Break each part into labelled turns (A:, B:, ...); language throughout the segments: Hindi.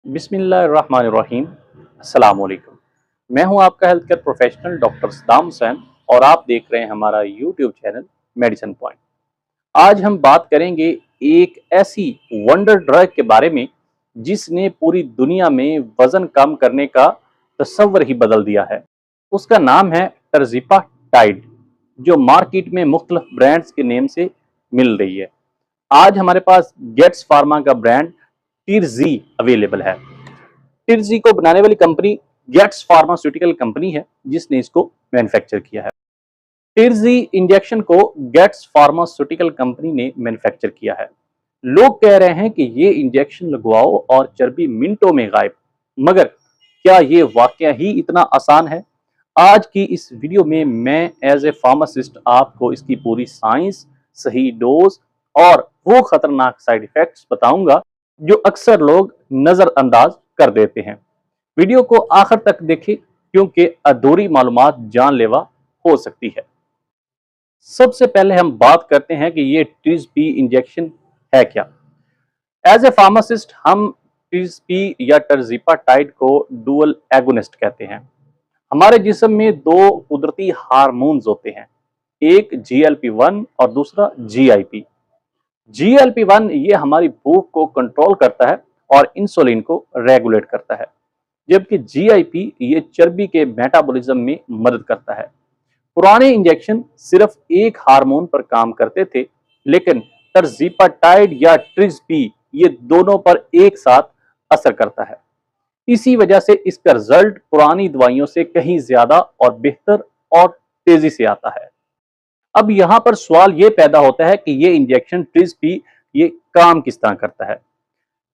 A: बिस्मिल्लाहिर्रहमानिर्रहीम। अस्सलाम वालेकुम। मैं हूं आपका health care professional doctor Saddam Hussain और आप देख रहे हैं हमारा यूट्यूब चैनल मेडिसिन पॉइंट। आज हम बात करेंगे एक ऐसी वंडर ड्रग के बारे में जिसने पूरी दुनिया में वजन कम करने का तस्वर ही बदल दिया है। उसका नाम है टर्जिपाटाइड, जो मार्केट में मुख्तलिफ ब्रांड्स के नेम से मिल रही है। आज हमारे पास गेट्स फार्मा का ब्रांड टिरजी अवेलेबल है। टिरजी को बनाने वाली कंपनी गेट्स फार्मास्यूटिकल कंपनी है जिसने इसको मैन्युफैक्चर किया है। टिरजी इंजेक्शन को गेट्स फार्मास्यूटिकल कंपनी ने मैन्युफैक्चर किया है। लोग कह रहे हैं कि ये इंजेक्शन लगवाओ और चर्बी मिनटों में गायब, मगर क्या ये वाकया ही इतना आसान है? आज की इस वीडियो में मैं एज ए फार्मासिस्ट आपको इसकी पूरी साइंस, सही डोज और वो खतरनाक साइड इफेक्ट्स बताऊंगा जो अक्सर लोग नजरअंदाज कर देते हैं। वीडियो को आखिर तक देखें क्योंकि अधूरी मालूमात जानलेवा हो सकती है। सबसे पहले हम बात करते हैं कि ये टिज़पी इंजेक्शन है क्या। एज ए फार्मासिस्ट हम टिज़पी या टर्जिपाटाइड को डुअल एगोनिस्ट कहते हैं। हमारे जिस्म में दो कुदरती हार्मोन्स होते हैं, एक GLP-1 और दूसरा GIP। GLP-1 ये हमारी भूख को कंट्रोल करता है और इंसुलिन को रेगुलेट करता है, जबकि GIP ये चर्बी के मेटाबॉलिज्म में मदद करता है। पुराने इंजेक्शन सिर्फ एक हार्मोन पर काम करते थे, लेकिन टर्जिपाटाइड या टिज़पी ये दोनों पर एक साथ असर करता है। इसी वजह से इसका रिजल्ट पुरानी दवाइयों से कहीं ज्यादा और बेहतर और तेजी से आता है। अब यहाँ पर सवाल ये पैदा होता है कि ये इंजेक्शन टिज़पी ये काम किस तरह करता है।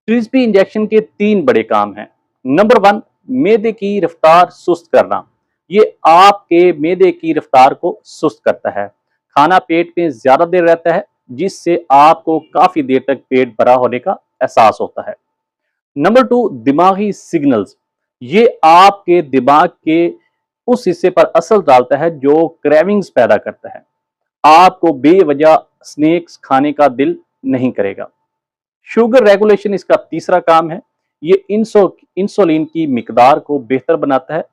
A: टिज़पी इंजेक्शन के तीन बड़े काम हैं। नंबर 1, मैदे की रफ्तार सुस्त करना। ये आपके मैदे की रफ्तार को सुस्त करता है। खाना पेट में ज्यादा देर रहता है, जिससे आपको काफी देर तक पेट भरा होने का एहसास होता है। नंबर 2, दिमागी सिग्नल्स। ये आपके दिमाग के उस हिस्से पर असर डालता है जो क्रेविंग्स पैदा करता है। आपको बेवजह स्नैक्स खाने का दिल नहीं करेगा। शुगर रेगुलेशन इसका तीसरा काम है। ये इंसुलिन की मिकदार को बेहतर बनाता है,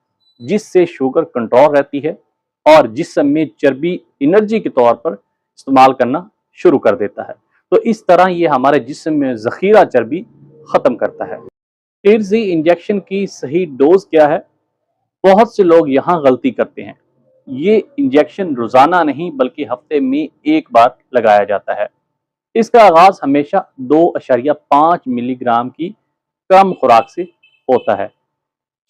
A: जिससे शुगर कंट्रोल रहती है और जिस्म में चर्बी एनर्जी के तौर पर इस्तेमाल करना शुरू कर देता है। तो इस तरह ये हमारे जिस्म में जखीरा चर्बी खत्म करता है। टिरजी इंजेक्शन की सही डोज क्या है? बहुत से लोग यहाँ गलती करते हैं। ये इंजेक्शन रोजाना नहीं बल्कि हफ्ते में एक बार लगाया जाता है। इसका आगाज हमेशा 2.5 मिलीग्राम की कम खुराक से होता है।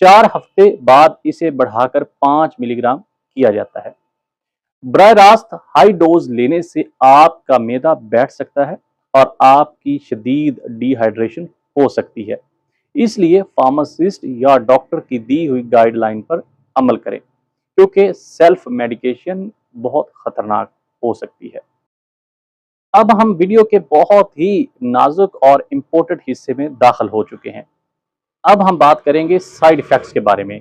A: 4 हफ्ते बाद इसे बढ़ाकर 5 मिलीग्राम किया जाता है। बराह रास्त हाई डोज लेने से आपका मैदा बैठ सकता है और आपकी शदीद डिहाइड्रेशन हो सकती है। इसलिए फार्मासिस्ट या डॉक्टर की दी हुई गाइडलाइन पर अमल करें, क्योंकि सेल्फ मेडिकेशन बहुत खतरनाक हो सकती है। अब हम वीडियो के बहुत ही नाजुक और इम्पोर्टेंट हिस्से में दाखिल हो चुके हैं। अब हम बात करेंगे साइड इफेक्ट्स के बारे में।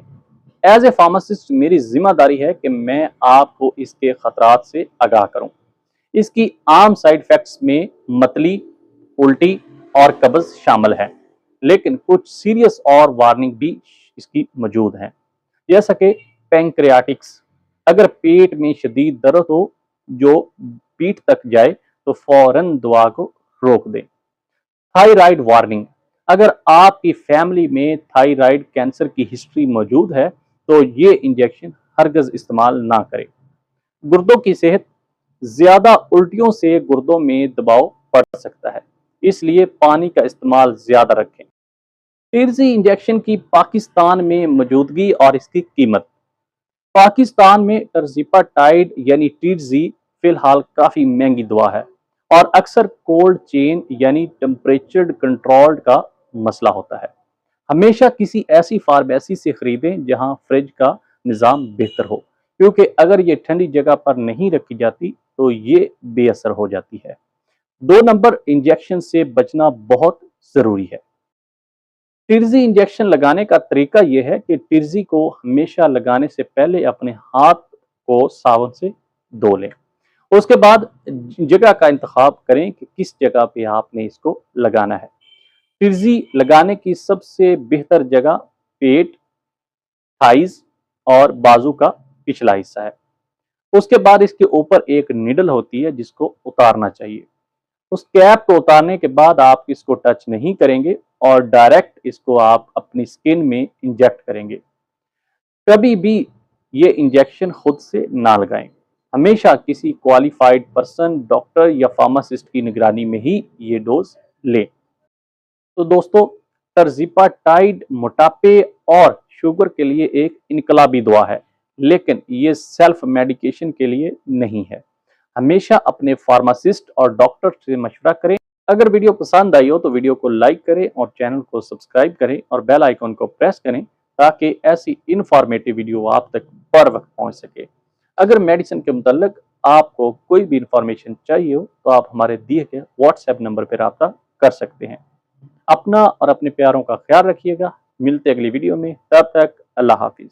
A: एज ए फार्मासिस्ट मेरी जिम्मेदारी है कि मैं आपको इसके खतरात से आगाह करूं। इसकी आम साइड इफेक्ट्स में मतली, उल्टी और कब्ज शामिल है, लेकिन कुछ सीरियस और वार्निंग भी इसकी मौजूद हैं, जैसा कि पैंक्रियाटिक्स। अगर पेट में शदीद दर्द हो जो पीठ तक जाए तो फौरन दवा को रोक दें। Thyroid warning. अगर आपकी फैमिली में थायराइड कैंसर की हिस्ट्री मौजूद है तो ये इंजेक्शन हरगज इस्तेमाल ना करें। गुर्दों की सेहत। ज्यादा उल्टियों से गुर्दों में दबाव पड़ सकता है, इसलिए पानी का इस्तेमाल ज्यादा रखें। टिरजी इंजेक्शन की पाकिस्तान में मौजूदगी और इसकी कीमत। पाकिस्तान में टर्जिपाटाइड यानी टिरजी फिलहाल काफी महंगी दवा है और अक्सर कोल्ड चेन यानी टेम्परेचर कंट्रोल्ड का मसला होता है। हमेशा किसी ऐसी फार्मेसी से खरीदें जहां फ्रिज का निज़ाम बेहतर हो, क्योंकि अगर ये ठंडी जगह पर नहीं रखी जाती तो ये बेअसर हो जाती है। 2 नंबर, इंजेक्शन से बचना बहुत जरूरी है। टिरजी इंजेक्शन लगाने का तरीका यह है कि टिरजी को हमेशा लगाने से पहले अपने हाथ को साबुन से धो लें। उसके बाद जगह का इंतखाब करें कि किस जगह पे आपने इसको लगाना है। तिरजी लगाने की सबसे बेहतर जगह पेट, थाइज और बाजू का पिछला हिस्सा है। उसके बाद इसके ऊपर एक निडल होती है जिसको उतारना चाहिए। उस कैप को उतारने के बाद आप इसको टच नहीं करेंगे और डायरेक्ट इसको आप अपनी स्किन में इंजेक्ट करेंगे। कभी भी ये इंजेक्शन खुद से ना लगाएं। हमेशा किसी क्वालिफाइड पर्सन, डॉक्टर या फार्मासिस्ट की निगरानी में ही ये डोज लें। तो दोस्तों, टर्जिपाटाइड मोटापे और शुगर के लिए एक इनकलाबी दवा है, लेकिन ये सेल्फ मेडिकेशन के लिए नहीं है। हमेशा अपने फार्मासिस्ट और डॉक्टर से मशवरा करें। अगर वीडियो पसंद आई हो तो वीडियो को लाइक करें और चैनल को सब्सक्राइब करें और बेल आइकन को प्रेस करें ताकि ऐसी इंफॉर्मेटिव वीडियो आप तक बर वक्त पहुंच सके। अगर मेडिसिन के मुतल्लिक आपको कोई भी इंफॉर्मेशन चाहिए हो तो आप हमारे दिए गए व्हाट्सएप नंबर पर रब्ता कर सकते हैं। अपना और अपने प्यारों का ख्याल रखिएगा। मिलते अगली वीडियो में, तब तक अल्लाह हाफिज।